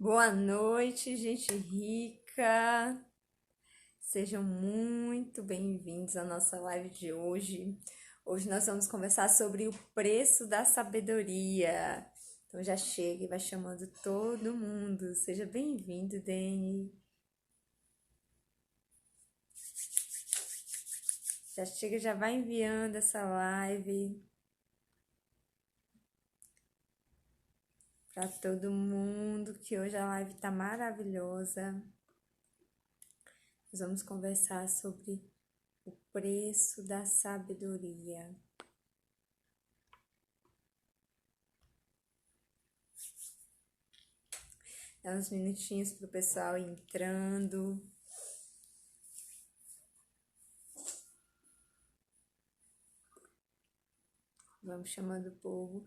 Boa noite, gente rica. Sejam muito bem-vindos à nossa live de hoje. Hoje nós vamos conversar sobre o preço da sabedoria. Então já chega e vai chamando todo mundo. Seja bem-vindo, Dani. Já chega, já vai enviando essa live para todo mundo, que hoje a live tá maravilhosa. Nós vamos conversar sobre o preço da sabedoria. Dá uns minutinhos pro pessoal ir entrando. Vamos chamando o povo.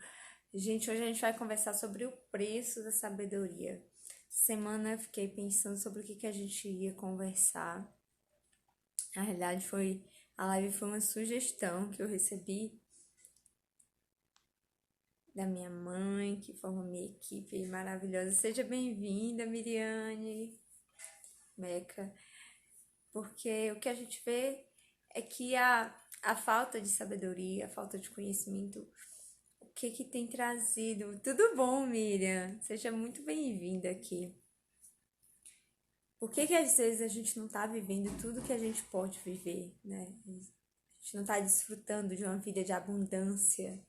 Gente, hoje a gente vai conversar sobre o preço da sabedoria. Semana eu fiquei pensando sobre o que a gente ia conversar. Na realidade, a live foi uma sugestão que eu recebi da minha mãe, que forma minha equipe maravilhosa. Seja bem-vinda, Miriane, Meca, porque o que a gente vê é que a falta de sabedoria, a falta de conhecimento, o que tem trazido? Tudo bom, Miriam? Seja muito bem-vinda aqui. Por que às vezes a gente não tá vivendo tudo que a gente pode viver, né? A gente não tá desfrutando de uma vida de abundância.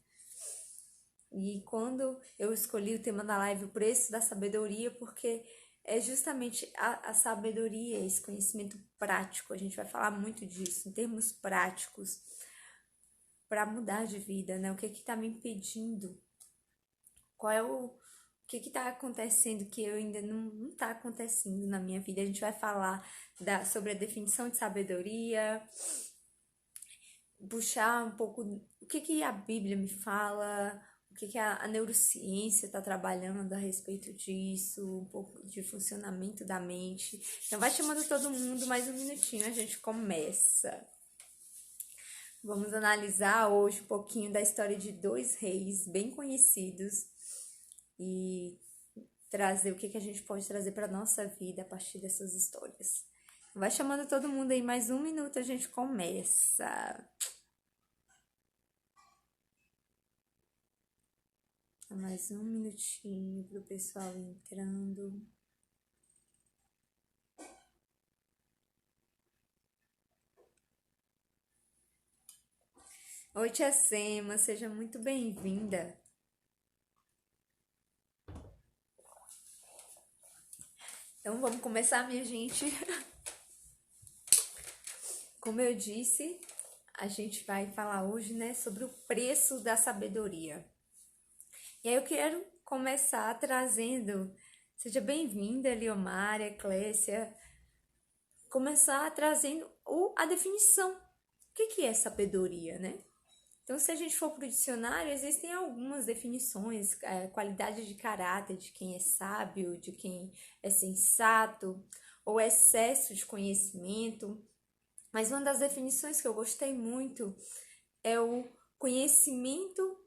E quando eu escolhi o tema da live, o preço da sabedoria, porque é justamente a sabedoria, esse conhecimento prático. A gente vai falar muito disso, em termos práticos, para mudar de vida, né? O que tá me impedindo? Qual é o que está acontecendo que eu ainda não está acontecendo na minha vida? A gente vai falar sobre a definição de sabedoria, puxar um pouco o que a Bíblia me fala, o que a neurociência está trabalhando a respeito disso, um pouco de funcionamento da mente. Então vai chamando todo mundo, mais um minutinho a gente começa. Vamos analisar hoje um pouquinho da história de dois reis bem conhecidos e trazer o que a gente pode trazer para nossa vida a partir dessas histórias. Vai chamando todo mundo aí, mais um minuto a gente começa. Mais um minutinho pro pessoal entrando. Oi, tia Sema, seja muito bem-vinda. Então vamos começar, minha gente. Como eu disse, a gente vai falar hoje, né, sobre o preço da sabedoria. E aí eu quero começar trazendo, seja bem-vinda, Leomara, Clécia, começar trazendo a definição. O que é sabedoria, né? Então, se a gente for para o dicionário, existem algumas definições, qualidade de caráter de quem é sábio, de quem é sensato, ou excesso de conhecimento. Mas uma das definições que eu gostei muito é o conhecimento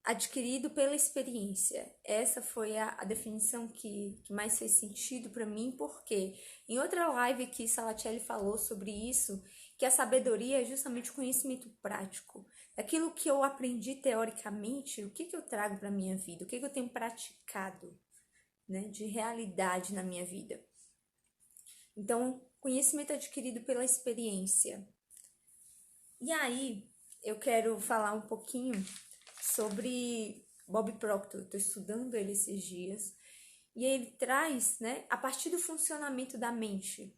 adquirido pela experiência. Essa foi a definição que mais fez sentido para mim, porque em outra live que Salatiel falou sobre isso, que a sabedoria é justamente o conhecimento prático. Aquilo que eu aprendi teoricamente, o que eu trago para a minha vida, o que eu tenho praticado, né, de realidade na minha vida. Então, conhecimento adquirido pela experiência. E aí, eu quero falar um pouquinho sobre Bob Proctor. Estou estudando ele esses dias. E ele traz, né, a partir do funcionamento da mente.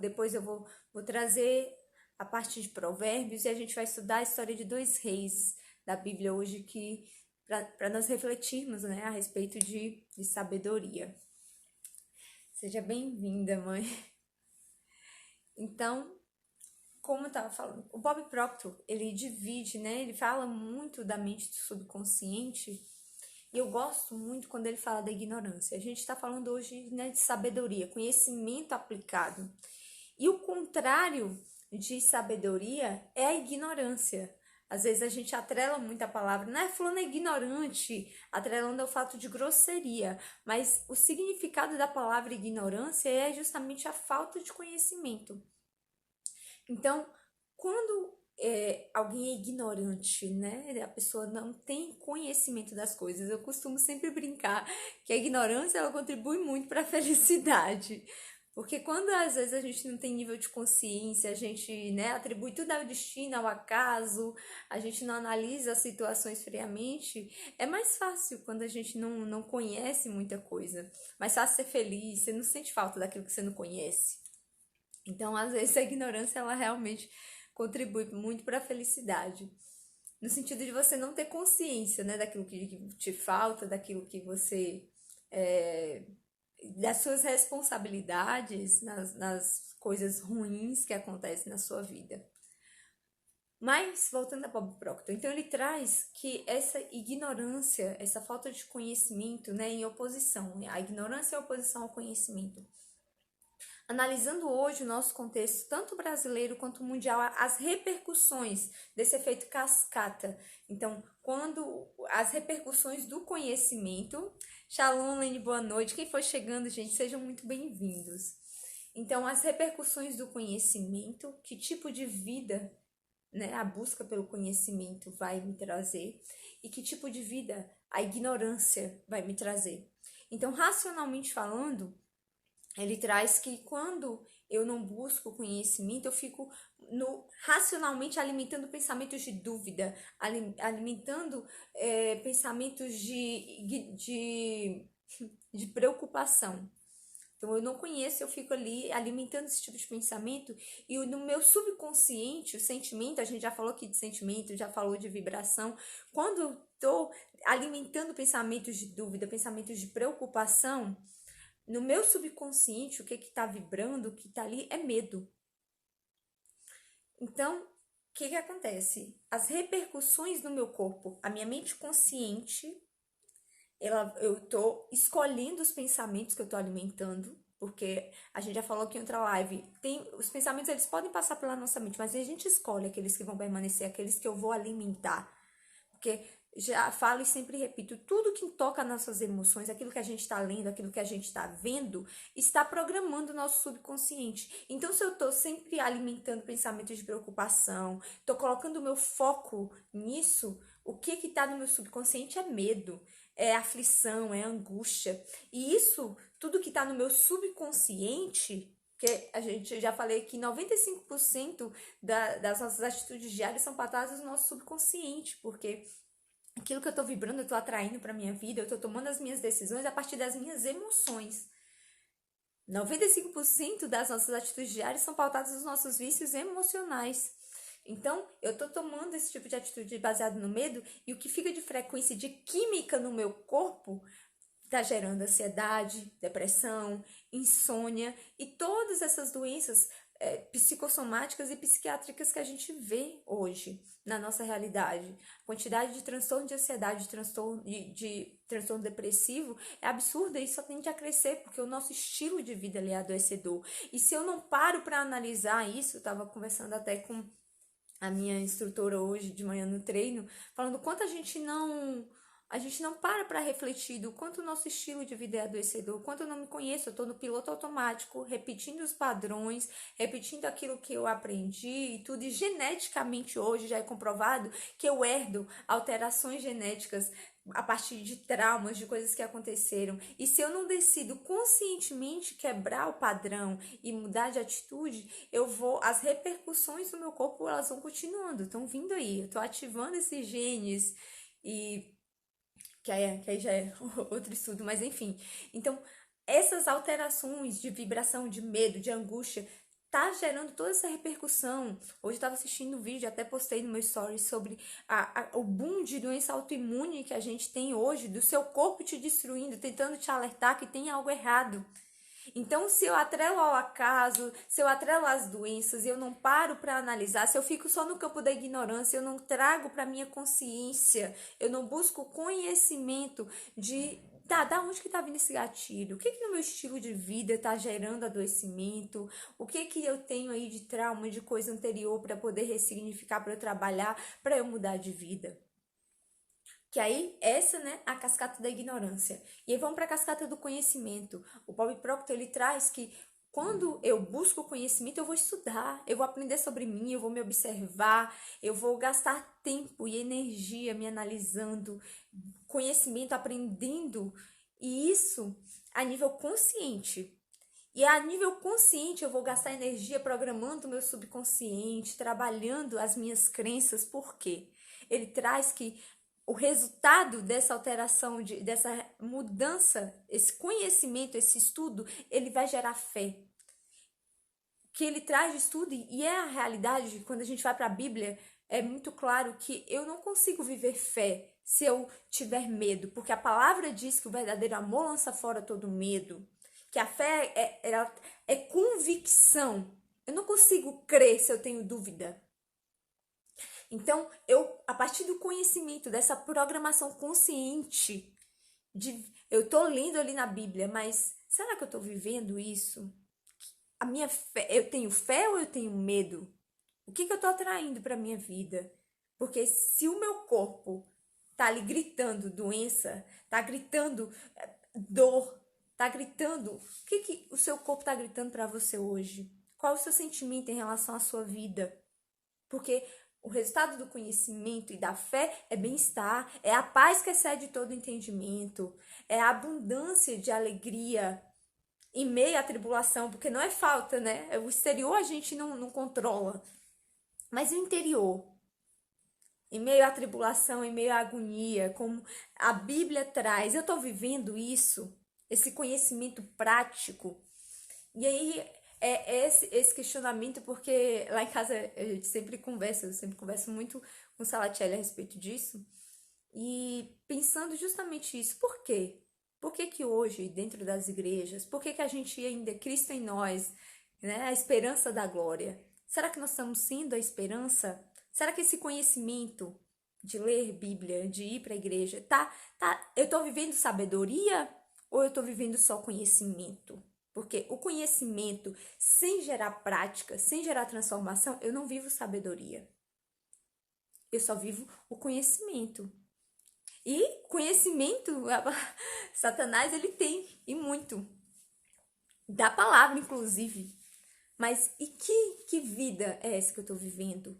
Depois eu vou trazer a parte de Provérbios e a gente vai estudar a história de dois reis da Bíblia hoje que para nós refletirmos, né, a respeito de sabedoria. Seja bem-vinda, mãe. Então, como eu estava falando, o Bob Proctor, ele divide, né, ele fala muito da mente subconsciente. E eu gosto muito quando ele fala da ignorância. A gente está falando hoje, né, de sabedoria, conhecimento aplicado. E o contrário de sabedoria é a ignorância. Às vezes a gente atrela muito a palavra, não é fulano é ignorante, atrelando ao fato de grosseria, mas o significado da palavra ignorância é justamente a falta de conhecimento. Então, quando alguém é ignorante, né? A pessoa não tem conhecimento das coisas. Eu costumo sempre brincar que a ignorância ela contribui muito para a felicidade. Porque quando às vezes a gente não tem nível de consciência, a gente, né, atribui tudo ao destino, ao acaso, a gente não analisa as situações friamente, é mais fácil quando a gente não conhece muita coisa. Mais fácil ser feliz, você não sente falta daquilo que você não conhece. Então, às vezes, a ignorância, ela realmente contribui muito para a felicidade. No sentido de você não ter consciência, né, daquilo que te falta, daquilo que você... das suas responsabilidades nas coisas ruins que acontecem na sua vida. Mas, voltando a Bob Proctor, então ele traz que essa ignorância, essa falta de conhecimento, né, em oposição, a ignorância é oposição ao conhecimento. Analisando hoje o nosso contexto, tanto brasileiro quanto mundial, as repercussões desse efeito cascata. Então, quando as repercussões do conhecimento. Shalom, Lene, boa noite. Quem for chegando, gente, sejam muito bem-vindos. Então, as repercussões do conhecimento, que tipo de vida, né, a busca pelo conhecimento vai me trazer e que tipo de vida a ignorância vai me trazer. Então, racionalmente falando, ele traz que quando eu não busco conhecimento, eu fico racionalmente alimentando pensamentos de dúvida, alimentando pensamentos de preocupação. Então, eu não conheço, eu fico ali alimentando esse tipo de pensamento e no meu subconsciente, o sentimento, a gente já falou aqui de sentimento, já falou de vibração. Quando eu estou alimentando pensamentos de dúvida, pensamentos de preocupação, no meu subconsciente, o que está vibrando, o que está ali é medo. Então, o que acontece? As repercussões no meu corpo, a minha mente consciente, eu estou escolhendo os pensamentos que eu estou alimentando, porque a gente já falou aqui em outra live, os pensamentos eles podem passar pela nossa mente, mas a gente escolhe aqueles que vão permanecer, aqueles que eu vou alimentar. Porque já falo e sempre repito, tudo que toca nossas emoções, aquilo que a gente está lendo, aquilo que a gente está vendo, está programando o nosso subconsciente. Então, se eu estou sempre alimentando pensamentos de preocupação, estou colocando o meu foco nisso, o que está no meu subconsciente é medo, é aflição, é angústia. E isso, tudo que está no meu subconsciente, porque a gente já falei que 95% das nossas atitudes diárias são pautadas no nosso subconsciente, porque aquilo que eu tô vibrando, eu tô atraindo pra minha vida, eu tô tomando as minhas decisões a partir das minhas emoções. 95% das nossas atitudes diárias são pautadas nos nossos vícios emocionais. Então, eu tô tomando esse tipo de atitude baseado no medo e o que fica de frequência de química no meu corpo tá gerando ansiedade, depressão, insônia e todas essas doenças psicossomáticas e psiquiátricas que a gente vê hoje na nossa realidade. A quantidade de transtorno de ansiedade, de transtorno depressivo é absurda e só tende a crescer porque o nosso estilo de vida é adoecedor. E se eu não paro para analisar isso, eu estava conversando até com a minha instrutora hoje de manhã no treino, falando quanto a gente não para refletir do quanto o nosso estilo de vida é adoecedor, quanto eu não me conheço, eu estou no piloto automático, repetindo os padrões, repetindo aquilo que eu aprendi e tudo, e geneticamente hoje já é comprovado que eu herdo alterações genéticas a partir de traumas, de coisas que aconteceram. E se eu não decido conscientemente quebrar o padrão e mudar de atitude, as repercussões no meu corpo, elas vão continuando, estão vindo aí, eu estou ativando esses genes e que aí já é outro estudo, mas enfim. Então, essas alterações de vibração, de medo, de angústia, tá gerando toda essa repercussão. Hoje eu estava assistindo um vídeo, até postei no meu story, sobre o boom de doença autoimune que a gente tem hoje, do seu corpo te destruindo, tentando te alertar que tem algo errado. Então, se eu atrelo ao acaso, se eu atrelo às doenças e eu não paro para analisar, se eu fico só no campo da ignorância, eu não trago para minha consciência, eu não busco conhecimento Tá, da onde que tá vindo esse gatilho? O que que no meu estilo de vida tá gerando adoecimento? O que que eu tenho aí de trauma, de coisa anterior para poder ressignificar, para eu trabalhar, para eu mudar de vida? Que aí, essa, né, a cascata da ignorância. E aí vamos para a cascata do conhecimento. O Bob Proctor, ele traz que quando eu busco conhecimento, eu vou estudar, eu vou aprender sobre mim, eu vou me observar, eu vou gastar tempo e energia me analisando, conhecimento, aprendendo, e isso a nível consciente. E a nível consciente eu vou gastar energia programando o meu subconsciente, trabalhando as minhas crenças, por quê? Ele traz que o resultado dessa alteração, dessa mudança, esse conhecimento, esse estudo, ele vai gerar fé. Que ele traz de estudo, e é a realidade, quando a gente vai para a Bíblia, é muito claro que eu não consigo viver fé se eu tiver medo, porque a palavra diz que o verdadeiro amor lança fora todo medo, que a fé é convicção. Eu não consigo crer se eu tenho dúvida. Então, a partir do conhecimento, dessa programação consciente, eu tô lendo ali na Bíblia, mas será que eu tô vivendo isso? A minha fé, eu tenho fé ou eu tenho medo? O que eu tô atraindo para minha vida? Porque se o meu corpo tá ali gritando doença, tá gritando dor, tá gritando, o que o seu corpo tá gritando para você hoje? Qual o seu sentimento em relação à sua vida? Porque o resultado do conhecimento e da fé é bem-estar, é a paz que excede todo entendimento, é a abundância de alegria em meio à tribulação, porque não é falta, né? O exterior a gente não controla, mas o interior, em meio à tribulação, em meio à agonia, como a Bíblia traz, eu estou vivendo isso, esse conhecimento prático. E aí é esse questionamento, porque lá em casa a gente sempre conversa, eu sempre converso muito com o Salatiel a respeito disso, e pensando justamente isso, por quê? Por que que hoje, dentro das igrejas, por que que a gente ainda, Cristo em nós, né, a esperança da glória? Será que nós estamos sendo a esperança? Será que esse conhecimento de ler Bíblia, de ir para a igreja, eu estou vivendo sabedoria ou eu estou vivendo só conhecimento? Porque o conhecimento, sem gerar prática, sem gerar transformação, eu não vivo sabedoria. Eu só vivo o conhecimento. E conhecimento, Satanás ele tem, e muito. Da palavra, inclusive. Mas e que vida é essa que eu estou vivendo?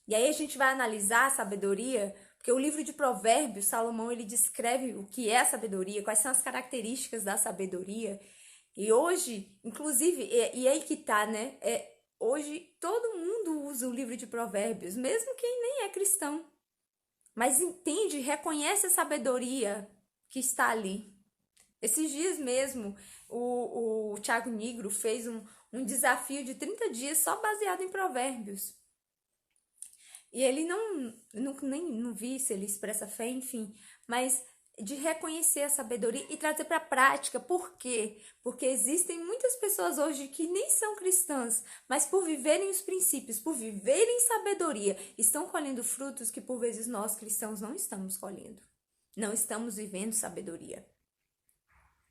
E aí a gente vai analisar a sabedoria, porque o livro de Provérbios, Salomão, ele descreve o que é a sabedoria, quais são as características da sabedoria. E hoje, inclusive, e aí que tá, né? Hoje todo mundo usa o livro de Provérbios, mesmo quem nem é cristão. Mas entende, reconhece a sabedoria que está ali. Esses dias mesmo, o Thiago Nigro fez um desafio de 30 dias só baseado em provérbios. E ele não vi se ele expressa fé, enfim, mas de reconhecer a sabedoria e trazer para a prática. Por quê? Porque existem muitas pessoas hoje que nem são cristãs, mas por viverem os princípios, por viverem sabedoria, estão colhendo frutos que por vezes nós cristãos não estamos colhendo. Não estamos vivendo sabedoria.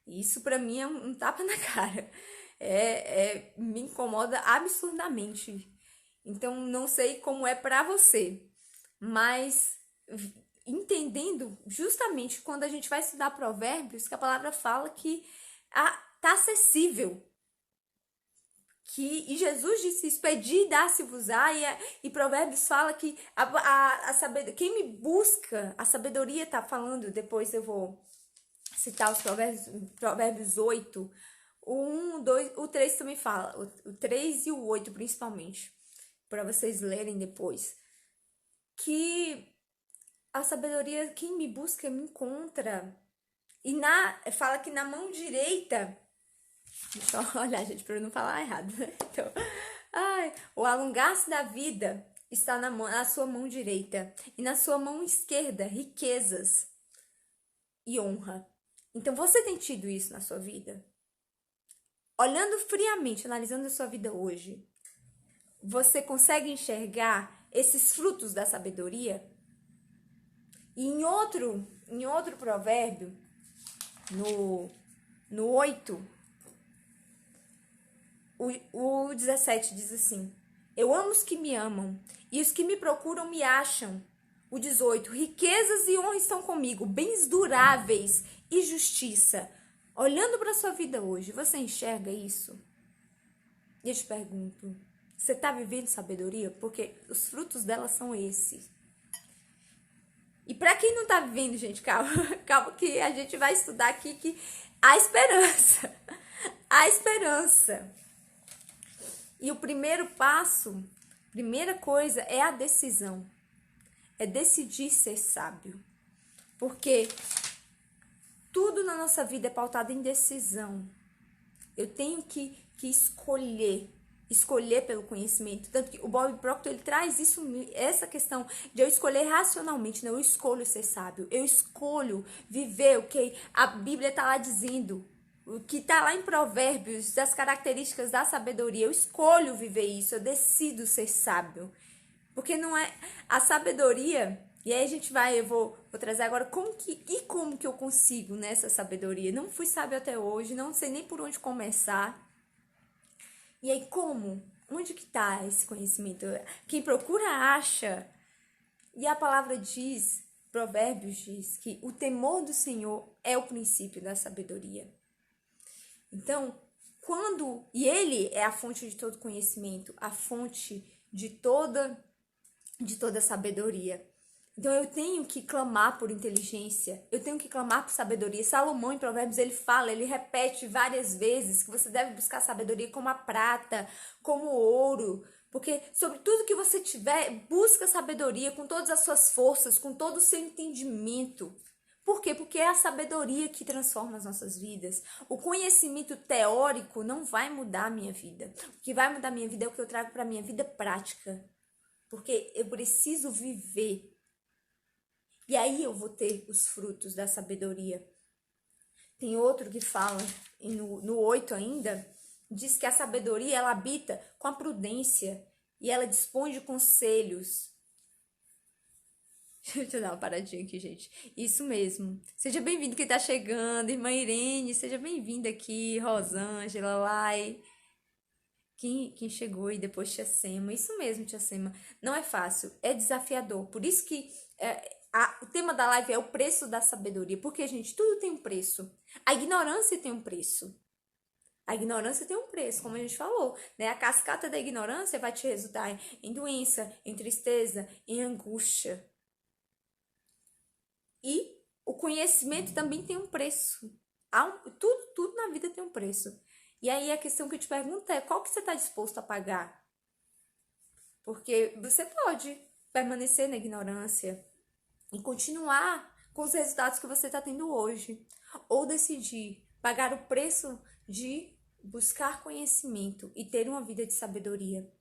Isso para mim é um tapa na cara. Me incomoda absurdamente. Então não sei como é para você, mas entendendo justamente quando a gente vai estudar provérbios, que a palavra fala que tá acessível. E Jesus disse isso, pedi e dá-se-vos-á, e Provérbios fala que a sabedoria, quem me busca, a sabedoria tá falando, depois eu vou citar os provérbios 8, o 1, 2, o 3 também fala, o 3 e o 8 principalmente, para vocês lerem depois, que a sabedoria, quem me busca, me encontra, e fala que na mão direita, deixa eu olhar, gente, para eu não falar errado, né? Então, o alongar-se da vida está na sua mão direita, e na sua mão esquerda, riquezas e honra. Então, você tem tido isso na sua vida? Olhando friamente, analisando a sua vida hoje, você consegue enxergar esses frutos da sabedoria? E em outro provérbio, no 8, o 17 diz assim: eu amo os que me amam, e os que me procuram me acham. O 18, riquezas e honra estão comigo, bens duráveis e justiça. Olhando para a sua vida hoje, você enxerga isso? E eu te pergunto, você está vivendo sabedoria? Porque os frutos dela são esses. E para quem não está vivendo, gente, calma, calma que a gente vai estudar aqui que há esperança. Há esperança. E o primeiro passo, primeira coisa é a decisão. É decidir ser sábio. Porque tudo na nossa vida é pautado em decisão. Eu tenho que escolher pelo conhecimento. Tanto que o Bob Proctor, ele traz isso, essa questão de eu escolher racionalmente. Não, eu escolho ser sábio. Eu escolho viver o que a Bíblia está lá dizendo. O que está lá em Provérbios, das características da sabedoria. Eu escolho viver isso. Eu decido ser sábio. Porque não é a sabedoria. E aí a gente vai, eu vou trazer agora como que eu consigo nessa sabedoria. Não fui sábio até hoje, não sei nem por onde começar. E aí como? Onde que tá esse conhecimento? Quem procura acha. E a palavra diz, Provérbios diz, que o temor do Senhor é o princípio da sabedoria. Então, e ele é a fonte de todo conhecimento, a fonte de toda sabedoria. Então eu tenho que clamar por inteligência, eu tenho que clamar por sabedoria. Salomão em Provérbios ele repete várias vezes que você deve buscar sabedoria como a prata, como o ouro. Porque sobre tudo que você tiver, busca sabedoria com todas as suas forças, com todo o seu entendimento. Por quê? Porque é a sabedoria que transforma as nossas vidas. O conhecimento teórico não vai mudar a minha vida. O que vai mudar a minha vida é o que eu trago para a minha vida prática. Porque eu preciso viver. E aí eu vou ter os frutos da sabedoria. Tem outro que fala, no 8 ainda, diz que a sabedoria ela habita com a prudência e ela dispõe de conselhos. Deixa eu dar uma paradinha aqui, gente. Isso mesmo. Seja bem-vindo quem tá chegando. Irmã Irene, seja bem-vinda aqui. Rosângela, Lai. Quem chegou e depois Tia Sema. Isso mesmo, Tia Sema. Não é fácil, é desafiador. Por isso que o tema da live é o preço da sabedoria. Porque, gente, tudo tem um preço. A ignorância tem um preço. A ignorância tem um preço, como a gente falou, né? A cascata da ignorância vai te resultar em doença, em tristeza, em angústia. E o conhecimento também tem um preço. Tudo na vida tem um preço. E aí a questão que eu te pergunto é, qual que você está disposto a pagar? Porque você pode permanecer na ignorância e continuar com os resultados que você está tendo hoje. Ou decidir pagar o preço de buscar conhecimento e ter uma vida de sabedoria.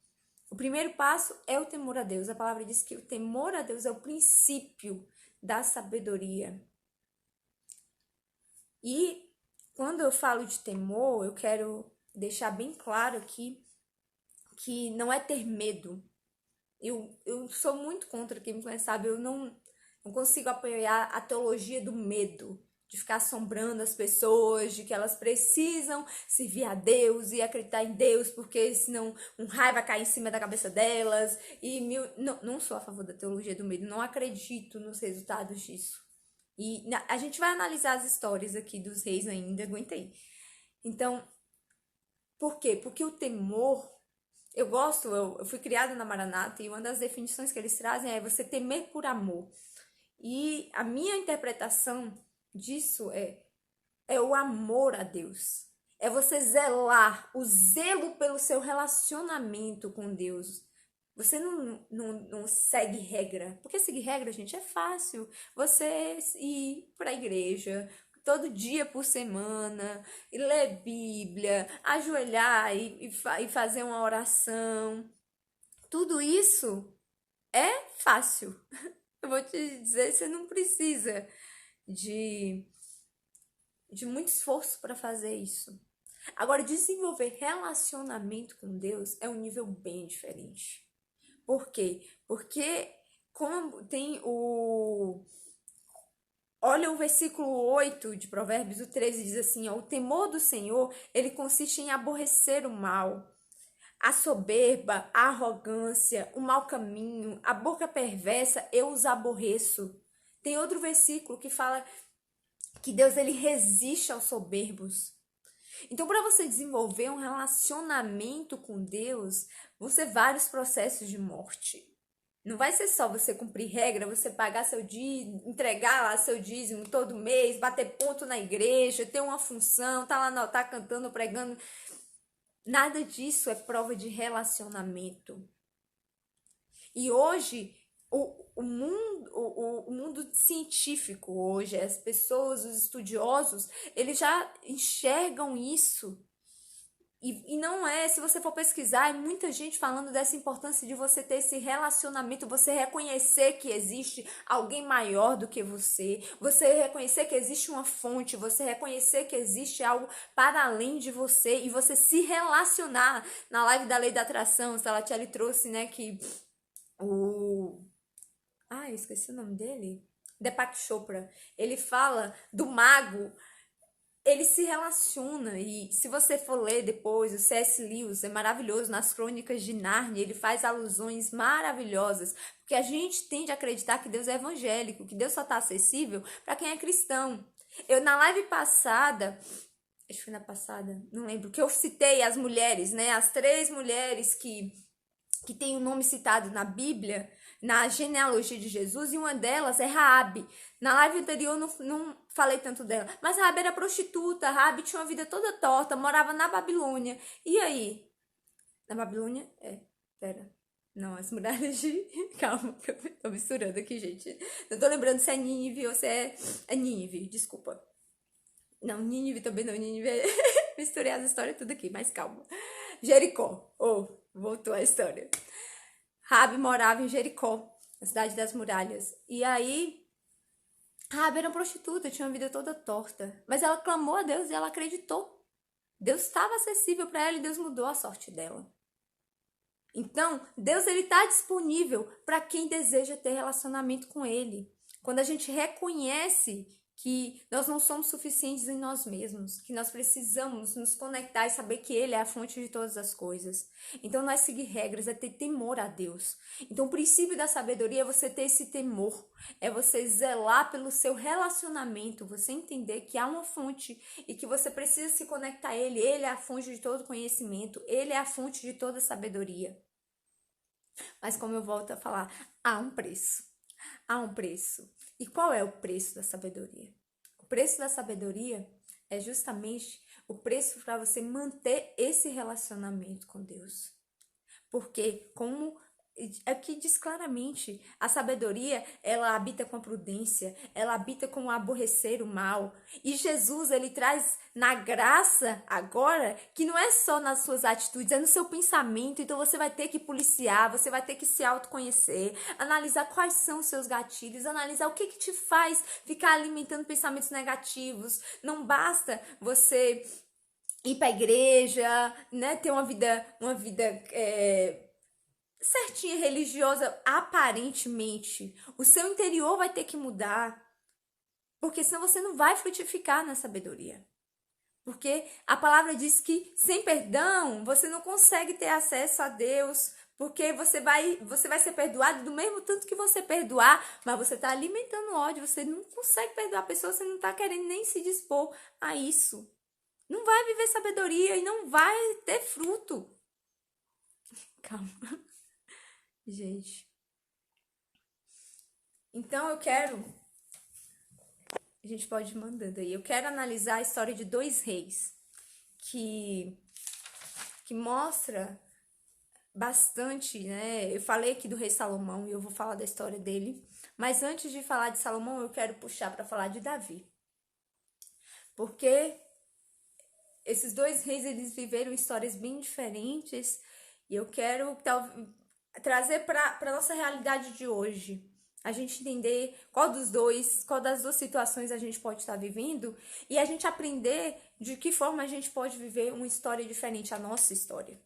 O primeiro passo é o temor a Deus. A palavra diz que o temor a Deus é o princípio da sabedoria. E quando eu falo de temor, eu quero deixar bem claro aqui que não é ter medo. Eu sou muito contra, quem me conhece sabe, eu não consigo apoiar a teologia do medo, de ficar assombrando as pessoas, de que elas precisam servir a Deus e acreditar em Deus, porque senão um raio vai cair em cima da cabeça delas. Não sou a favor da teologia do medo, não acredito nos resultados disso. E a gente vai analisar as histórias aqui dos reis ainda, aguenta aí. Então, por quê? Porque o temor, eu fui criada na Maranata e uma das definições que eles trazem é você temer por amor. E a minha interpretação disso é o amor a Deus. É você zelar, o zelo pelo seu relacionamento com Deus. Você não segue regra. Porque seguir regra, gente, é fácil. Você ir para a igreja todo dia por semana, e ler Bíblia, ajoelhar e fazer uma oração. Tudo isso é fácil. Eu vou te dizer, você não precisa de muito esforço para fazer isso. Agora, desenvolver relacionamento com Deus é um nível bem diferente. Por quê? Porque como tem Olha o versículo 8 de Provérbios, o 13 diz assim, ó, o temor do Senhor, ele consiste em aborrecer o mal, a soberba, a arrogância, o mau caminho, a boca perversa, eu os aborreço. Tem outro versículo que fala que Deus ele resiste aos soberbos. Então, para você desenvolver um relacionamento com Deus, vão ser vários processos de morte. Não vai ser só você cumprir regra, você pagar seu dízimo, entregar lá seu dízimo todo mês, bater ponto na igreja, ter uma função, tá lá no altar cantando, pregando. Nada disso é prova de relacionamento. E hoje, o mundo científico, hoje, as pessoas, os estudiosos, eles já enxergam isso. E não é, se você for pesquisar, é muita gente falando dessa importância de você ter esse relacionamento, você reconhecer que existe alguém maior do que você reconhecer que existe uma fonte, você reconhecer que existe algo para além de você e você se relacionar. Na live da Lei da Atração, Salatiel trouxe, né, que o... Ah, eu esqueci o nome dele. Deepak Chopra. Ele fala do mago, ele se relaciona, e se você for ler depois, o C.S. Lewis é maravilhoso, nas Crônicas de Nárnia, ele faz alusões maravilhosas, porque a gente tende a acreditar que Deus é evangélico, que Deus só está acessível para quem é cristão. Eu, na live passada, acho que foi na passada, não lembro, que eu citei as mulheres, né, as 3 mulheres que tem o nome citado na Bíblia, na genealogia de Jesus, e uma delas é Raabe. Na live anterior eu não falei tanto dela, mas Raabe era prostituta, Raabe tinha uma vida toda torta, morava na Babilônia. E aí? Na Babilônia? Pera. Não, as muralhas de... Calma, que eu tô misturando aqui, gente. Não tô lembrando se é Nínive ou se é Nínive, desculpa. Não, Nínive também não, Nínive é... Misturei as histórias tudo aqui, mas calma. Jericó. Voltou a história. Raabe morava em Jericó, na cidade das muralhas. E aí, Raabe era prostituta, tinha uma vida toda torta. Mas ela clamou a Deus e ela acreditou. Deus estava acessível para ela e Deus mudou a sorte dela. Então, Deus ele está disponível para quem deseja ter relacionamento com Ele. Quando a gente reconhece que nós não somos suficientes em nós mesmos, que nós precisamos nos conectar e saber que Ele é a fonte de todas as coisas. Então, não é seguir regras, é ter temor a Deus. Então, o princípio da sabedoria é você ter esse temor, é você zelar pelo seu relacionamento, você entender que há uma fonte e que você precisa se conectar a Ele. Ele é a fonte de todo conhecimento, Ele é a fonte de toda sabedoria. Mas como eu volto a falar, há um preço. Há um preço. E qual é o preço da sabedoria? O preço da sabedoria é justamente o preço para você manter esse relacionamento com Deus. Porque, como aqui diz claramente, a sabedoria, ela habita com a prudência, ela habita com o aborrecer o mal. E Jesus, ele traz na graça agora, que não é só nas suas atitudes, é no seu pensamento. Então você vai ter que policiar, você vai ter que se autoconhecer, analisar quais são os seus gatilhos, analisar o que te faz ficar alimentando pensamentos negativos. Não basta você ir para a igreja, né, ter uma vida certinha, religiosa, aparentemente. O seu interior vai ter que mudar, porque senão você não vai frutificar na sabedoria. Porque a palavra diz que sem perdão você não consegue ter acesso a Deus, porque você vai ser perdoado do mesmo tanto que você perdoar, mas você está alimentando ódio, você não consegue perdoar a pessoa, você não está querendo nem se dispor a isso. Não vai viver sabedoria e não vai ter fruto. Calma. Gente. Então eu quero... A gente pode ir mandando aí. Eu quero analisar a história de 2 reis. Que mostra bastante, né? Eu falei aqui do rei Salomão e eu vou falar da história dele. Mas antes de falar de Salomão, eu quero puxar para falar de Davi. Porque esses 2 reis, eles viveram histórias bem diferentes. E eu quero trazer para nossa realidade de hoje. A gente entender qual das 2 situações a gente pode estar vivendo e a gente aprender de que forma a gente pode viver uma história diferente, a nossa história.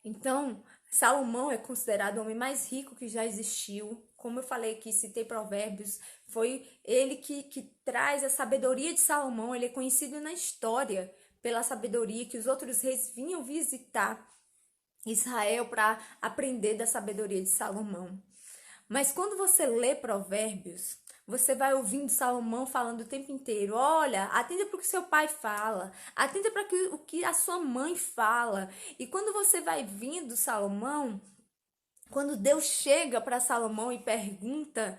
Então, Salomão é considerado o homem mais rico que já existiu, como eu falei aqui, citei Provérbios, foi ele que traz a sabedoria de Salomão. Ele é conhecido na história pela sabedoria que os outros reis vinham visitar Israel para aprender da sabedoria de Salomão. Mas quando você lê Provérbios, você vai ouvindo Salomão falando o tempo inteiro: olha, atenda para o que seu pai fala, atenda para o que a sua mãe fala. E quando você vai vindo Salomão, quando Deus chega para Salomão e pergunta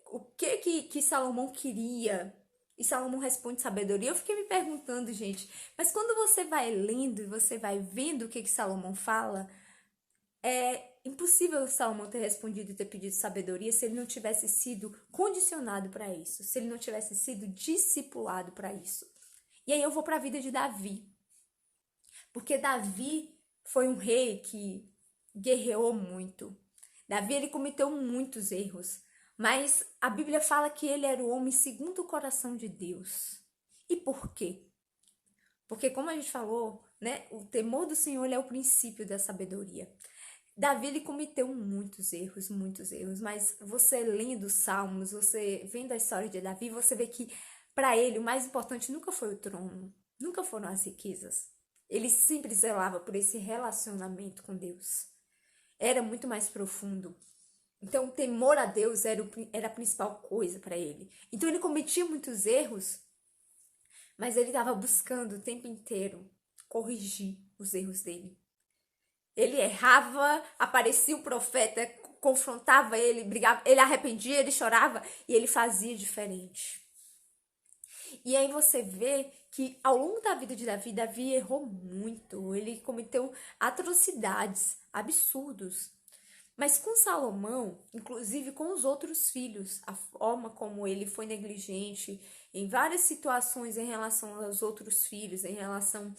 o que Salomão queria, e Salomão responde sabedoria, eu fiquei me perguntando, gente, mas quando você vai lendo e você vai vendo o que Salomão fala, é impossível Salomão ter respondido e ter pedido sabedoria se ele não tivesse sido condicionado para isso, se ele não tivesse sido discipulado para isso. E aí eu vou para a vida de Davi, porque Davi foi um rei que guerreou muito. Davi, ele cometeu muitos erros, mas a Bíblia fala que ele era o homem segundo o coração de Deus. E por quê? Porque, como a gente falou, né, o temor do Senhor é o princípio da sabedoria. Davi, ele cometeu muitos erros, mas você lendo os Salmos, você vendo a história de Davi, você vê que para ele o mais importante nunca foi o trono, nunca foram as riquezas. Ele sempre zelava por esse relacionamento com Deus. Era muito mais profundo. Então, o temor a Deus era a principal coisa para ele. Então, ele cometia muitos erros, mas ele estava buscando o tempo inteiro corrigir os erros dele. Ele errava, aparecia o profeta, confrontava ele, brigava, ele arrependia, ele chorava e ele fazia diferente. E aí você vê que ao longo da vida de Davi, Davi errou muito, ele cometeu atrocidades, absurdos. Mas com Salomão, inclusive com os outros filhos, a forma como ele foi negligente em várias situações em relação aos outros filhos, em relação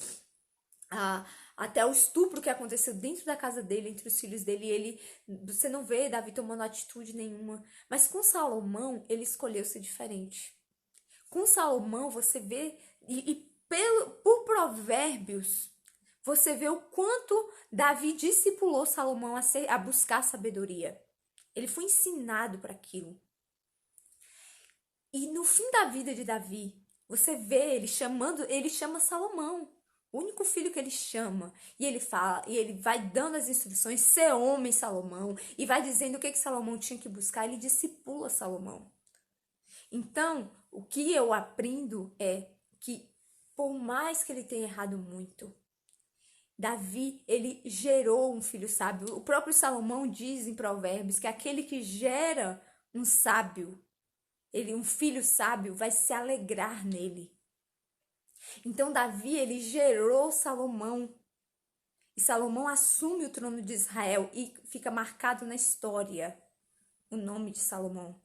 até o estupro que aconteceu dentro da casa dele, entre os filhos dele, você não vê Davi tomando atitude nenhuma. Mas com Salomão, ele escolheu ser diferente. Com Salomão, você vê, por Provérbios, você vê o quanto Davi discipulou Salomão a buscar sabedoria. Ele foi ensinado para aquilo. E no fim da vida de Davi, você vê ele chama Salomão, o único filho que ele chama. E ele fala, e ele vai dando as instruções: ser homem, Salomão, e vai dizendo o que Salomão tinha que buscar. Ele discipula Salomão. Então, o que eu aprendo é que, por mais que ele tenha errado muito, Davi, ele gerou um filho sábio. O próprio Salomão diz em Provérbios que aquele que gera um sábio, um filho sábio, vai se alegrar nele. Então, Davi, ele gerou Salomão. E Salomão assume o trono de Israel e fica marcado na história o nome de Salomão.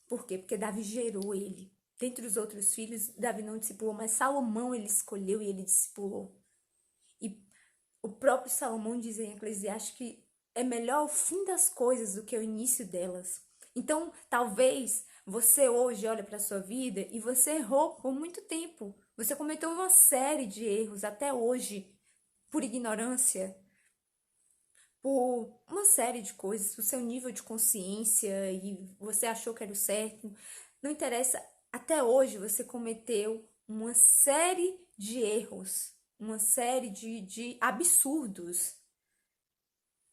Por quê? Porque Davi gerou ele. Dentre os outros filhos, Davi não discipulou, mas Salomão ele escolheu e ele discipulou. E o próprio Salomão diz em Eclesiastes que é melhor o fim das coisas do que o início delas. Então, talvez você hoje olhe para a sua vida e você errou por muito tempo. Você cometeu uma série de erros até hoje, por ignorância, por uma série de coisas, o seu nível de consciência e você achou que era o certo. Não interessa, até hoje você cometeu uma série de erros, uma série de absurdos.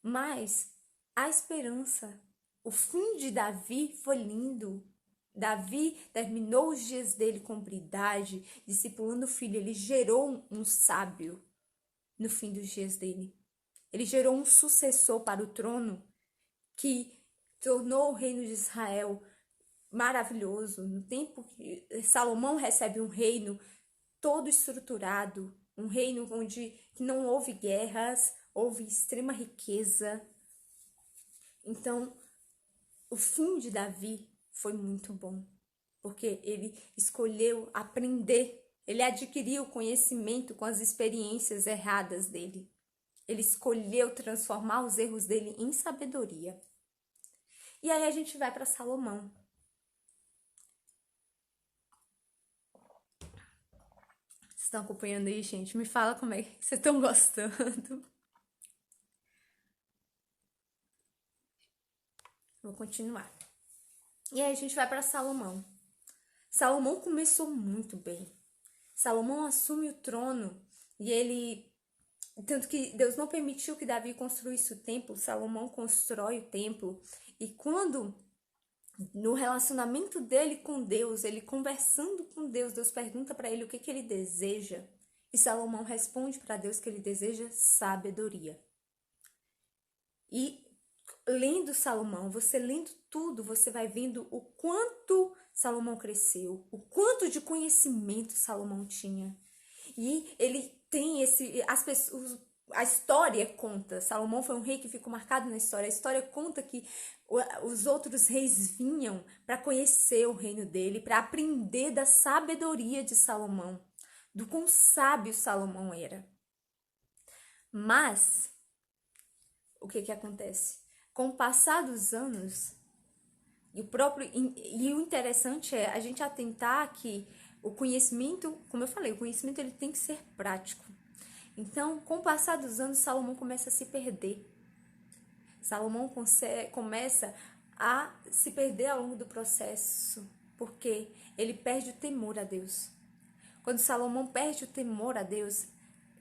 Mas a esperança, o fim de Davi foi lindo. Davi terminou os dias dele com bondade, discipulando o filho. Ele gerou um sábio no fim dos dias dele. Ele gerou um sucessor para o trono que tornou o reino de Israel maravilhoso. No tempo que Salomão recebe um reino todo estruturado, um reino onde não houve guerras, houve extrema riqueza. Então, o fim de Davi foi muito bom, porque ele escolheu aprender, ele adquiriu conhecimento com as experiências erradas dele. Ele escolheu transformar os erros dele em sabedoria. E aí a gente vai para Salomão. Vocês estão acompanhando aí, gente? Me fala como é que vocês estão gostando. Vou continuar. E aí a gente vai para Salomão. Salomão começou muito bem. Salomão assume o trono e ele... Tanto que Deus não permitiu que Davi construísse o templo, Salomão constrói o templo. E quando, no relacionamento dele com Deus, ele conversando com Deus, Deus pergunta para ele o que ele deseja. E Salomão responde para Deus que ele deseja sabedoria. E lendo Salomão, você lendo tudo, você vai vendo o quanto Salomão cresceu, o quanto de conhecimento Salomão tinha. E ele tem a história conta, Salomão foi um rei que ficou marcado na história, a história conta que os outros reis vinham para conhecer o reino dele, para aprender da sabedoria de Salomão, do quão sábio Salomão era. Mas, o que acontece? Com o passar dos anos, e o interessante é a gente atentar que o conhecimento, como eu falei, o conhecimento ele tem que ser prático. Então, com o passar dos anos, Salomão começa a se perder. Salomão começa a se perder ao longo do processo, porque ele perde o temor a Deus. Quando Salomão perde o temor a Deus,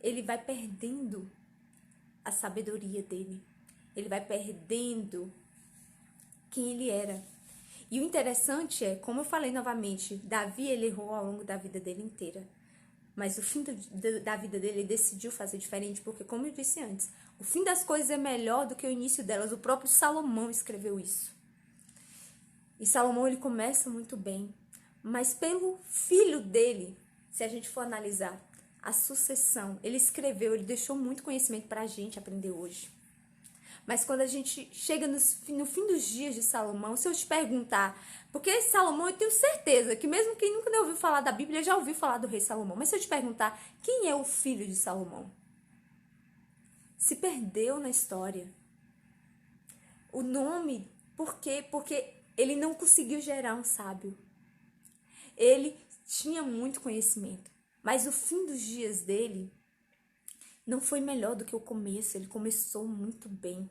ele vai perdendo a sabedoria dele. Ele vai perdendo quem ele era. E o interessante é, como eu falei novamente, Davi ele errou ao longo da vida dele inteira. Mas o fim da vida dele ele decidiu fazer diferente, porque como eu disse antes, o fim das coisas é melhor do que o início delas. O próprio Salomão escreveu isso. E Salomão ele começa muito bem, mas pelo filho dele, se a gente for analisar a sucessão, ele escreveu, ele deixou muito conhecimento para a gente aprender hoje. Mas quando a gente chega no fim dos dias de Salomão, se eu te perguntar, porque Salomão eu tenho certeza que mesmo quem nunca ouviu falar da Bíblia já ouviu falar do rei Salomão, mas se eu te perguntar quem é o filho de Salomão, se perdeu na história. O nome, por quê? Porque ele não conseguiu gerar um sábio. Ele tinha muito conhecimento, mas o fim dos dias dele não foi melhor do que o começo. Ele começou muito bem,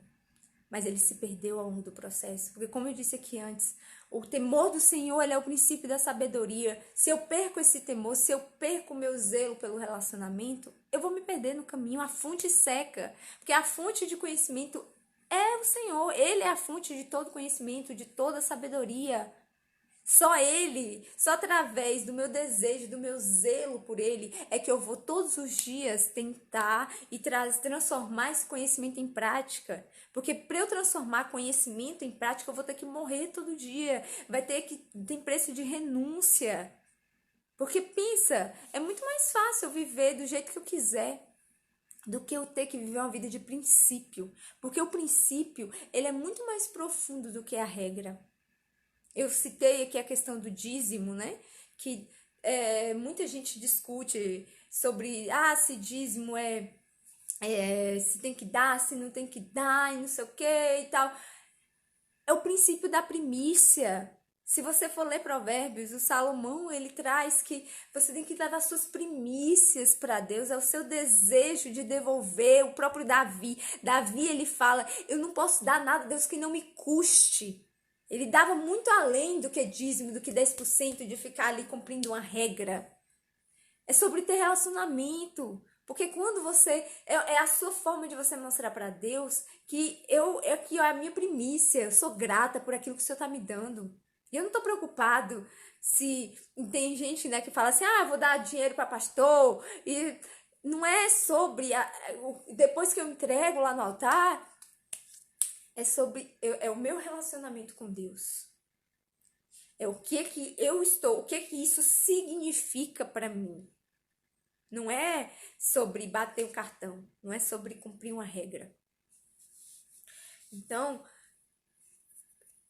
mas ele se perdeu ao longo do processo. Porque como eu disse aqui antes, o temor do Senhor ele é o princípio da sabedoria. Se eu perco esse temor, se eu perco o meu zelo pelo relacionamento, eu vou me perder no caminho. A fonte seca, porque a fonte de conhecimento é o Senhor. Ele é a fonte de todo conhecimento, de toda sabedoria. Só Ele, só através do meu desejo, do meu zelo por Ele, é que eu vou todos os dias tentar e transformar esse conhecimento em prática. Porque para eu transformar conhecimento em prática, eu vou ter que morrer todo dia. Tem preço de renúncia. Porque pensa, é muito mais fácil eu viver do jeito que eu quiser do que eu ter que viver uma vida de princípio. Porque o princípio, ele é muito mais profundo do que a regra. Eu citei aqui a questão do dízimo, né? Que muita gente discute sobre se dízimo se tem que dar, se não tem que dar, e não sei o que e tal. É o princípio da primícia. Se você for ler Provérbios, o Salomão, ele traz que você tem que dar as suas primícias para Deus, é o seu desejo de devolver. O próprio Davi, ele fala, eu não posso dar nada a Deus que não me custe. Ele dava muito além do que dízimo, do que 10%, de ficar ali cumprindo uma regra. É sobre ter relacionamento. Porque quando você... É a sua forma de você mostrar para Deus que é a minha primícia. Eu sou grata por aquilo que o Senhor está me dando. E eu não estou preocupado se... Tem gente, né, que fala assim, vou dar dinheiro para pastor. E não é sobre... Depois que eu entrego lá no altar... É sobre o meu relacionamento com Deus. É o que eu estou, o que isso significa para mim. Não é sobre bater o cartão, não é sobre cumprir uma regra. Então,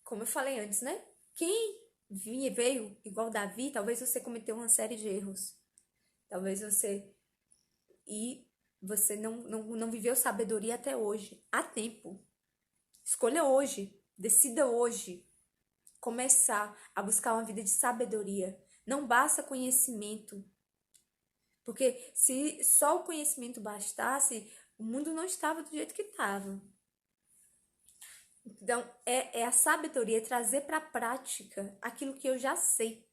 como eu falei antes, né? Quem veio igual Davi, talvez você cometeu uma série de erros. Talvez você não viveu sabedoria até hoje. Há tempo. Escolha hoje, decida hoje começar a buscar uma vida de sabedoria. Não basta conhecimento. Porque se só o conhecimento bastasse, o mundo não estava do jeito que estava. Então, é a sabedoria, é trazer para a prática aquilo que eu já sei.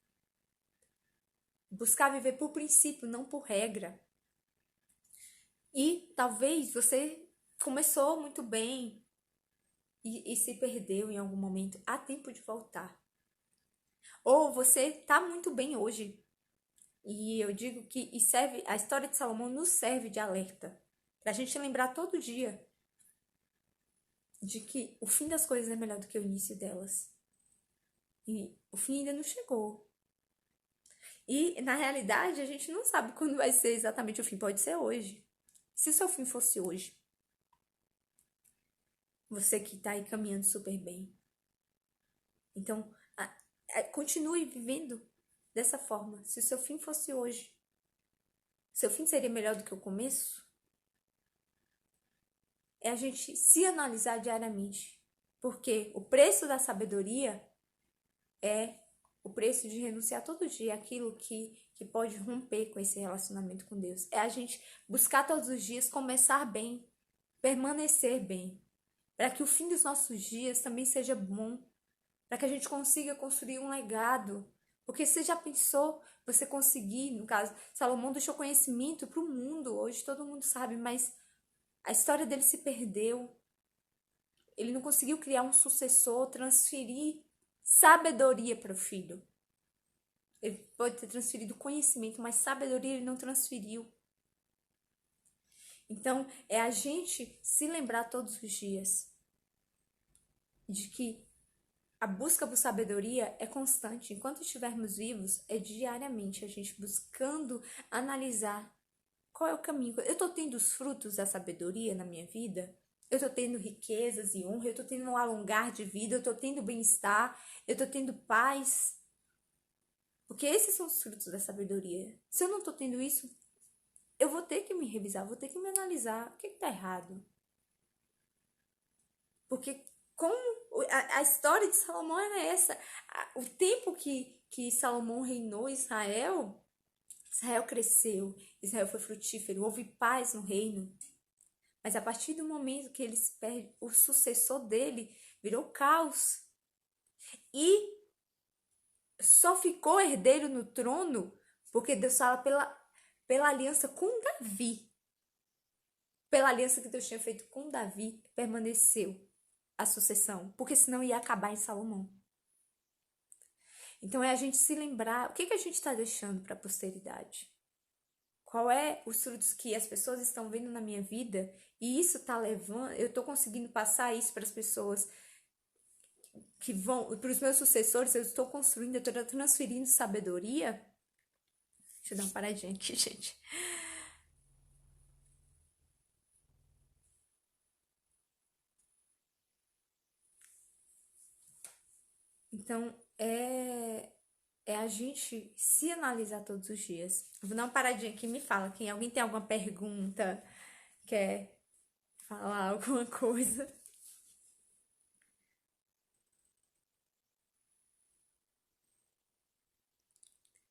Buscar viver por princípio, não por regra. E talvez você começou muito bem e se perdeu em algum momento. Há tempo de voltar. Ou você está muito bem hoje. E eu digo que a história de Salomão nos serve de alerta. Para a gente lembrar todo dia de que o fim das coisas é melhor do que o início delas. E o fim ainda não chegou. E, na realidade, a gente não sabe quando vai ser exatamente o fim. Pode ser hoje. Se o seu fim fosse hoje, você que está aí caminhando super bem. Então, continue vivendo dessa forma. Se o seu fim fosse hoje, seu fim seria melhor do que o começo? É a gente se analisar diariamente. Porque o preço da sabedoria é o preço de renunciar todo dia àquilo que pode romper com esse relacionamento com Deus. É a gente buscar todos os dias começar bem, permanecer bem, para que o fim dos nossos dias também seja bom, para que a gente consiga construir um legado. Porque você já pensou você conseguir, no caso, Salomão deixou conhecimento para o mundo, hoje todo mundo sabe, mas a história dele se perdeu. Ele não conseguiu criar um sucessor, transferir sabedoria para o filho. Ele pode ter transferido conhecimento, mas sabedoria ele não transferiu. Então, é a gente se lembrar todos os dias de que a busca por sabedoria é constante. Enquanto estivermos vivos, é diariamente a gente buscando analisar qual é o caminho. Eu estou tendo os frutos da sabedoria na minha vida? Eu estou tendo riquezas e honra? Eu estou tendo um alongar de vida? Eu estou tendo bem-estar? Eu estou tendo paz? Porque esses são os frutos da sabedoria. Se eu não estou tendo isso, eu vou ter que me revisar, vou ter que me analisar. O que está errado? Porque a história de Salomão era essa. O tempo que Salomão reinou Israel, Israel cresceu, Israel foi frutífero, houve paz no reino. Mas a partir do momento que ele se perde, o sucessor dele virou caos. E só ficou herdeiro no trono porque Deus fala pela aliança com Davi. Pela aliança que Deus tinha feito com Davi, permaneceu a sucessão, porque senão ia acabar em Salomão. Então é a gente se lembrar, o que a gente está deixando para a posteridade? Qual é os frutos que as pessoas estão vendo na minha vida e isso está levando, eu estou conseguindo passar isso para as pessoas que vão, para os meus sucessores, eu estou construindo, eu estou transferindo sabedoria. Deixa eu dar uma paradinha aqui, gente. Então, é a gente se analisar todos os dias. Eu vou dar uma paradinha aqui, me fala. Quem alguém tem alguma pergunta, quer falar alguma coisa?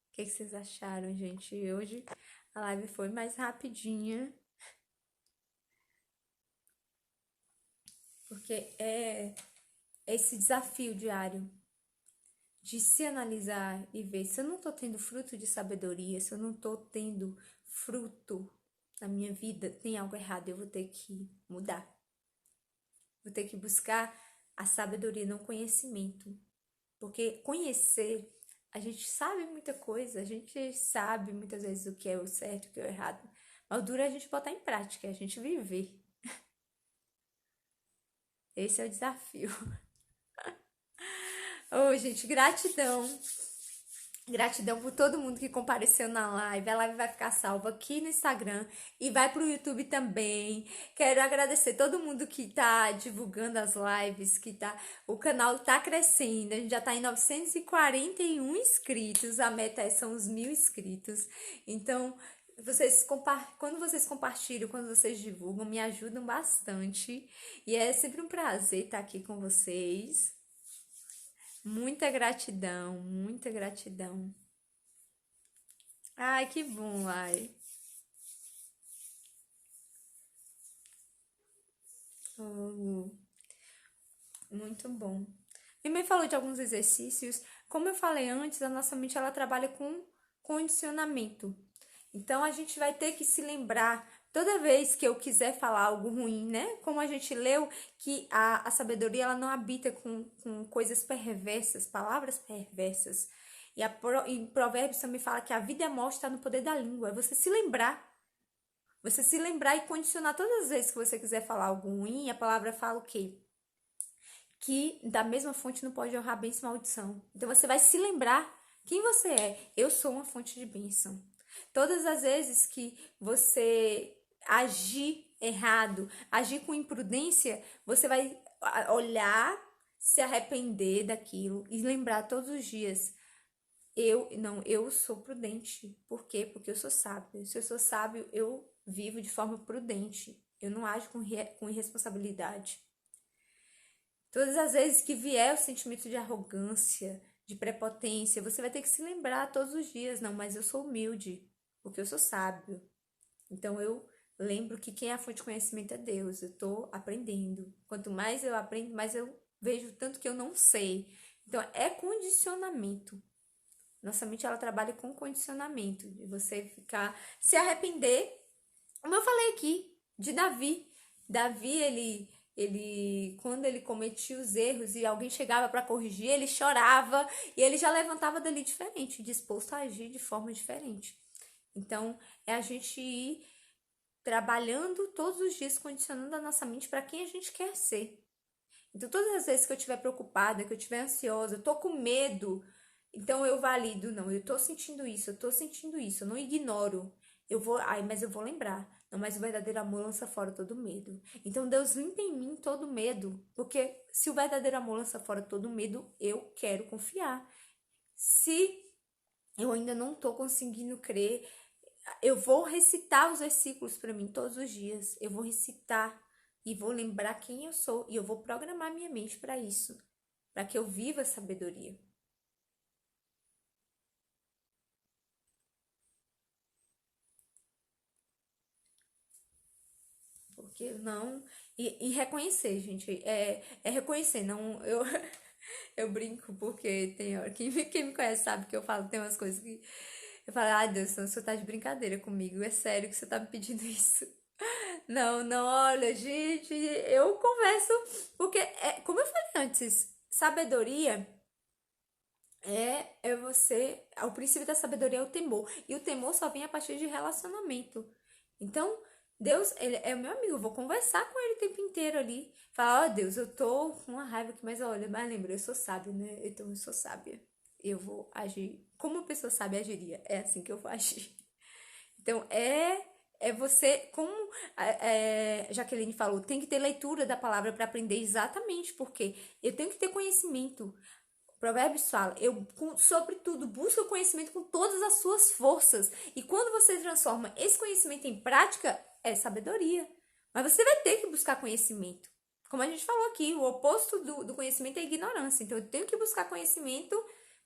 O que vocês acharam, gente? Hoje a live foi mais rapidinha. Porque é esse desafio diário de se analisar e ver se eu não tô tendo fruto de sabedoria, se eu não tô tendo fruto na minha vida, tem algo errado, eu vou ter que mudar. Vou ter que buscar a sabedoria, não conhecimento. Porque conhecer, a gente sabe muita coisa, a gente sabe muitas vezes o que é o certo, o que é o errado. Mas o duro é a gente botar em prática, é a gente viver. Esse é o desafio. Ô, gente, gratidão. Gratidão por todo mundo que compareceu na live. A live vai ficar salva aqui no Instagram e vai pro YouTube também. Quero agradecer todo mundo que tá divulgando as lives, o canal tá crescendo. A gente já tá em 941 inscritos. A meta são os 1.000 inscritos. Então, quando vocês compartilham, quando vocês divulgam, me ajudam bastante. E é sempre um prazer estar aqui com vocês. Muita gratidão, muita gratidão. Ai, que bom, ai. Oh. Muito bom. Também falou de alguns exercícios. Como eu falei antes, a nossa mente ela trabalha com condicionamento. Então a gente vai ter que se lembrar toda vez que eu quiser falar algo ruim, né? Como a gente leu que a sabedoria ela não habita com coisas perversas, palavras perversas. Em Provérbios também fala que a vida e a morte está no poder da língua. É você se lembrar. Você se lembrar e condicionar todas as vezes que você quiser falar algo ruim, a palavra fala o quê? Que da mesma fonte não pode jorrar bênção e maldição. Então você vai se lembrar quem você é. Eu sou uma fonte de bênção. Todas as vezes que você agir errado, agir com imprudência, você vai olhar, se arrepender daquilo e lembrar todos os dias. Eu sou prudente. Por quê? Porque eu sou sábio. Se eu sou sábio, eu vivo de forma prudente. Eu não ajo com irresponsabilidade. Todas as vezes que vier o sentimento de arrogância, de prepotência, você vai ter que se lembrar todos os dias, não, mas eu sou humilde, porque eu sou sábio. Então eu lembro que quem é a fonte de conhecimento é Deus. Eu estou aprendendo. Quanto mais eu aprendo, mais eu vejo tanto que eu não sei. Então é condicionamento. Nossa mente ela trabalha com condicionamento, de você ficar se arrepender. Como eu falei aqui de Davi. Davi, quando ele cometia os erros e alguém chegava para corrigir, ele chorava e ele já levantava dali diferente, disposto a agir de forma diferente. Então, é a gente ir trabalhando todos os dias, condicionando a nossa mente para quem a gente quer ser. Então, todas as vezes que eu estiver preocupada, que eu estiver ansiosa, eu tô com medo, então eu valido, não, eu tô sentindo isso, eu não ignoro. Mas eu vou lembrar. Não, mas o verdadeiro amor lança fora todo medo. Então Deus limpa em mim todo medo, porque se o verdadeiro amor lança fora todo medo, eu quero confiar. Se eu ainda não tô conseguindo crer, eu vou recitar os versículos para mim todos os dias. Eu vou recitar e vou lembrar quem eu sou e eu vou programar minha mente para isso, para que eu viva a sabedoria. Porque não. E reconhecer, gente. É reconhecer, não. Eu brinco porque tem hora. Quem me conhece sabe que eu falo, tem umas coisas que. Eu falo, ai Deus, você tá de brincadeira comigo. É sério que você tá me pedindo isso. Não, não, olha, gente, eu converso. Porque, como eu falei antes, sabedoria é você. O princípio da sabedoria é o temor. E o temor só vem a partir de relacionamento. Então, Deus, ele é o meu amigo. Eu vou conversar com ele o tempo inteiro ali. Falar, ó Deus, eu tô com uma raiva aqui, mas olha, mas lembra, eu sou sábio, né? Então eu sou sábia. Eu vou agir como uma pessoa sábia agiria. É assim que eu vou agir. Então, é você, como Jaqueline falou, tem que ter leitura da palavra para aprender exatamente, porque eu tenho que ter conhecimento. Provérbios fala, sobretudo, busca o conhecimento com todas as suas forças. E quando você transforma esse conhecimento em prática, é sabedoria. Mas você vai ter que buscar conhecimento. Como a gente falou aqui, o oposto do conhecimento é ignorância. Então, eu tenho que buscar conhecimento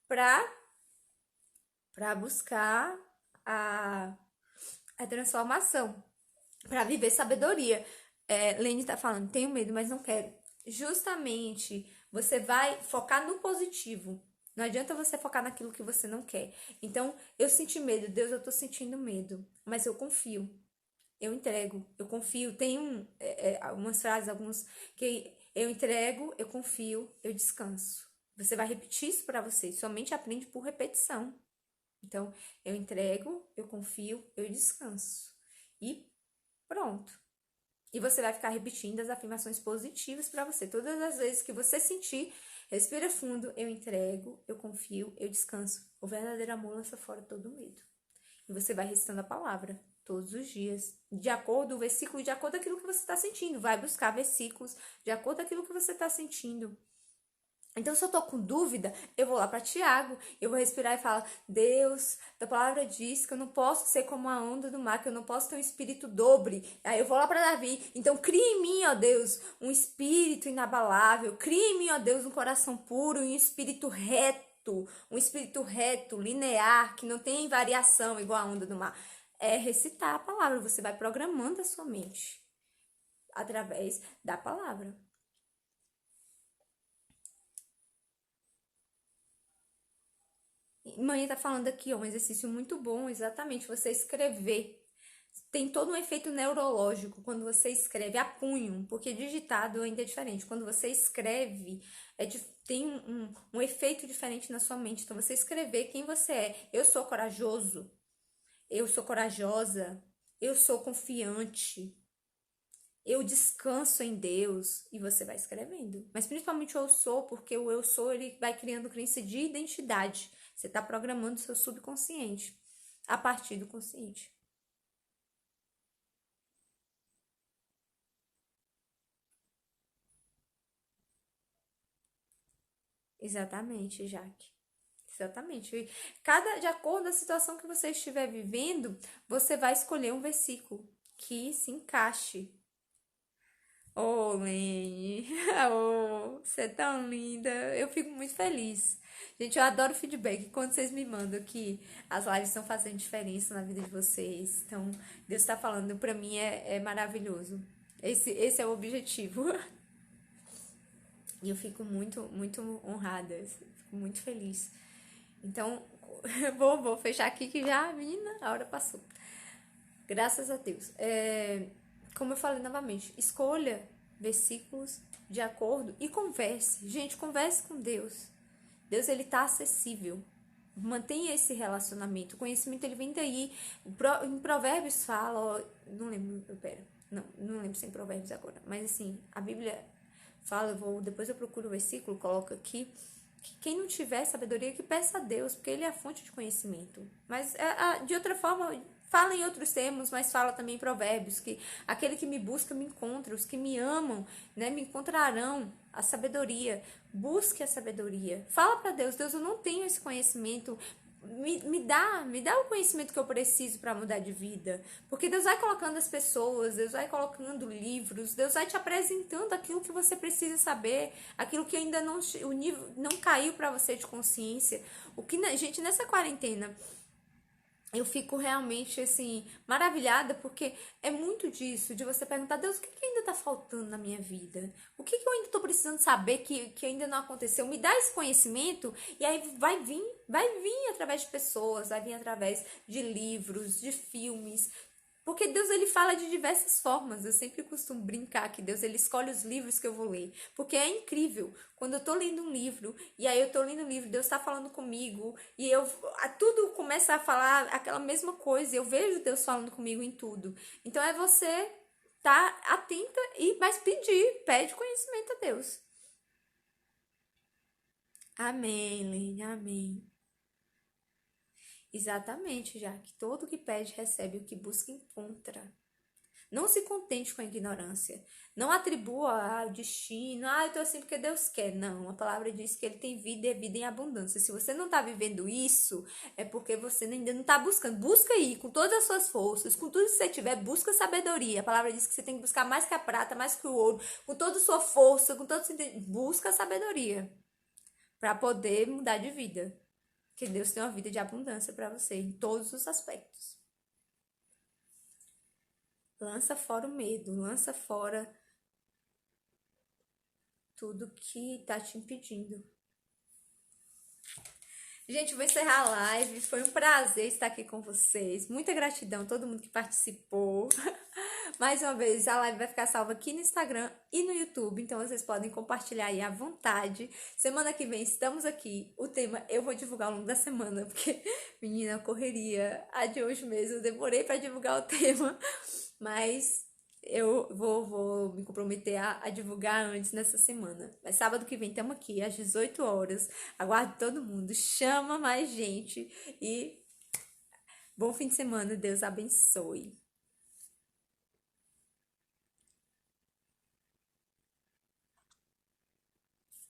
para buscar a, a transformação, para viver sabedoria. Lene tá falando, tenho medo, mas não quero. Justamente, você vai focar no positivo. Não adianta você focar naquilo que você não quer. Então, eu senti medo. Deus, eu tô sentindo medo. Mas eu confio. Eu entrego. Eu confio. Tem algumas frases, alguns que eu entrego, eu confio, eu descanso. Você vai repetir isso para você. Sua mente aprende por repetição. Então, eu entrego, eu confio, eu descanso. E pronto. E você vai ficar repetindo as afirmações positivas para você. Todas as vezes que você sentir, respira fundo, eu entrego, eu confio, eu descanso. O verdadeiro amor lança fora todo medo. E você vai recitando a palavra todos os dias, de acordo, o versículo, de acordo com aquilo que você está sentindo. Vai buscar versículos de acordo com aquilo que você está sentindo. Então, se eu tô com dúvida, eu vou lá para Tiago, eu vou respirar e falar: Deus, a palavra diz que eu não posso ser como a onda do mar, que eu não posso ter um espírito dobre. Aí eu vou lá para Davi. Então, cria em mim, ó Deus, um espírito inabalável. Cria em mim, ó Deus, um coração puro e um espírito reto. Um espírito reto, linear, que não tem variação igual a onda do mar. É recitar a palavra. Você vai programando a sua mente através da palavra. Mãe tá falando aqui, ó, um exercício muito bom, exatamente, você escrever. Tem todo um efeito neurológico quando você escreve a punho, porque digitado ainda é diferente. Quando você escreve, tem um efeito diferente na sua mente. Então, você escrever quem você é. Eu sou corajoso, eu sou corajosa, eu sou confiante, eu descanso em Deus. E você vai escrevendo. Mas principalmente o eu sou, porque o eu sou, ele vai criando crença de identidade. Você está programando o seu subconsciente a partir do consciente. Exatamente, Jaque. Exatamente. E de acordo com a situação que você estiver vivendo, você vai escolher um versículo que se encaixe. Oh, Lene, oh, você é tão linda. Eu fico muito feliz. Gente, eu adoro feedback quando vocês me mandam que as lives estão fazendo diferença na vida de vocês. Então, Deus está falando, pra mim é maravilhoso. Esse é o objetivo. E eu fico muito, muito honrada, fico muito feliz. Então, vou fechar aqui que já, menina, a hora passou. Graças a Deus. Como eu falei novamente, escolha versículos de acordo e converse. Gente, converse com Deus. Deus, ele tá acessível. Mantenha esse relacionamento. O conhecimento, ele vem daí. Em Provérbios fala, ó, não lembro, pera. Não lembro se é em Provérbios agora. Mas assim, a Bíblia fala, depois eu procuro o versículo, coloco aqui, que quem não tiver sabedoria, que peça a Deus, porque ele é a fonte de conhecimento. Mas, de outra forma, fala em outros termos, mas fala também em Provérbios, que aquele que me busca me encontra, os que me amam, né, me encontrarão a sabedoria. Busque a sabedoria. Fala para Deus, Deus, eu não tenho esse conhecimento, me dá o conhecimento que eu preciso para mudar de vida. Porque Deus vai colocando as pessoas, Deus vai colocando livros, Deus vai te apresentando aquilo que você precisa saber, aquilo que ainda não, o nível não caiu para você de consciência. O que, gente, nessa quarentena, eu fico realmente, assim, maravilhada, porque é muito disso, de você perguntar, Deus, o que, que ainda tá faltando na minha vida? O que, que eu ainda tô precisando saber que ainda não aconteceu? Me dá esse conhecimento e aí vai vir através de pessoas, vai vir através de livros, de filmes, porque Deus, ele fala de diversas formas. Eu sempre costumo brincar que Deus, ele escolhe os livros que eu vou ler. Porque é incrível. Quando eu tô lendo um livro, e aí eu tô lendo um livro, Deus tá falando comigo, e tudo começa a falar aquela mesma coisa. Eu vejo Deus falando comigo em tudo. Então é você tá atenta mas pede conhecimento a Deus. Amém, Lene, amém. Exatamente, já que todo que pede recebe, o que busca encontra. Não se contente com a ignorância. Não atribua o destino. Eu tô assim porque Deus quer. Não, a palavra diz que ele tem vida e vida em abundância. Se você não tá vivendo isso, é porque você ainda não tá buscando. Busca aí, com todas as suas forças, com tudo que você tiver, busca sabedoria. A palavra diz que você tem que buscar mais que a prata, mais que o ouro, com toda a sua força, com todo o busca a sabedoria para poder mudar de vida. Que Deus tem uma vida de abundância para você em todos os aspectos. Lança fora o medo, lança fora tudo que tá te impedindo. Gente, vou encerrar a live. Foi um prazer estar aqui com vocês. Muita gratidão a todo mundo que participou. Mais uma vez, a live vai ficar salva aqui no Instagram e no YouTube, então vocês podem compartilhar aí à vontade. Semana que vem estamos aqui. O tema eu vou divulgar ao longo da semana, porque, menina, correria. A de hoje mesmo, eu demorei para divulgar o tema, mas eu vou me comprometer a divulgar antes nessa semana. Mas sábado que vem estamos aqui às 18 horas. Aguardo todo mundo. Chama mais gente. E bom fim de semana. Deus abençoe.